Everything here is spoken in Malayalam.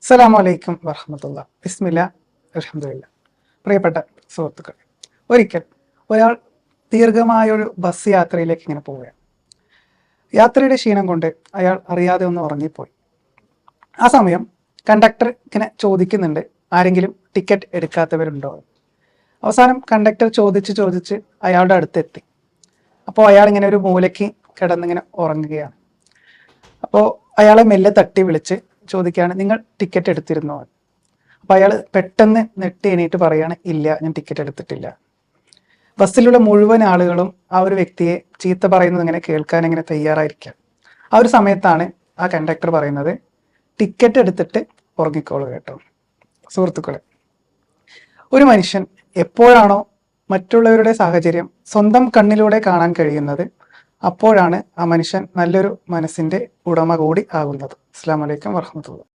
അസ്സലാമു അലൈക്കും വറഹ്മത്തുള്ള ബിസ്മില്ല അൽഹംദുലില്ലാ. പ്രിയപ്പെട്ട സുഹൃത്തുക്കൾ, ഒരിക്കൽ ഒരാൾ ദീർഘമായൊരു ബസ് യാത്രയിലേക്ക് ഇങ്ങനെ പോവുകയാണ്. യാത്രയുടെ ക്ഷീണം കൊണ്ട് അയാൾ അറിയാതെ ഒന്ന് ഉറങ്ങിപ്പോയി. ആ സമയം കണ്ടക്ടർ ഇങ്ങനെ ചോദിക്കുന്നുണ്ട്, ആരെങ്കിലും ടിക്കറ്റ് എടുക്കാത്തവരുണ്ടോ? അവസാനം കണ്ടക്ടർ ചോദിച്ച് അയാളുടെ അടുത്തെത്തി. അപ്പോൾ അയാൾ ഇങ്ങനെ ഒരു മൂലയ്ക്ക് കിടന്നിങ്ങനെ ഉറങ്ങുകയാണ്. അപ്പോൾ അയാളെ മെല്ലെ തട്ടി വിളിച്ച് ചോദിക്കുകയാണ്, നിങ്ങൾ ടിക്കറ്റ് എടുത്തിരുന്നോ? അപ്പോൾ അയാൾ പെട്ടെന്ന് നെട്ടി എണീറ്റ് പറയാണ്, ഇല്ല, ഞാൻ ടിക്കറ്റ് എടുത്തിട്ടില്ല. ബസ്സിലുള്ള മുഴുവൻ ആളുകളും ആ ഒരു വ്യക്തിയെ ചീത്ത പറയുന്നത് ഇങ്ങനെ കേൾക്കാൻ ഇങ്ങനെ തയ്യാറായിരിക്കാം. ആ ഒരു സമയത്താണ് ആ കണ്ടക്ടർ പറയുന്നത്, ടിക്കറ്റ് എടുത്തിട്ട് ഉറങ്ങിക്കോളൂ കേട്ടോ. സുഹൃത്തുക്കളെ, ഒരു മനുഷ്യൻ എപ്പോഴാണോ മറ്റുള്ളവരുടെ സാഹചര്യം സ്വന്തം കണ്ണിലൂടെ കാണാൻ കഴിയുന്നത്, അപ്പോഴാണ് ആ മനുഷ്യൻ നല്ലൊരു മനസ്സിന്റെ ഉടമ കൂടി ആകുന്നത്. അസ്സലാമു അലൈക്കും വറഹ്മത്തുള്ളാഹി.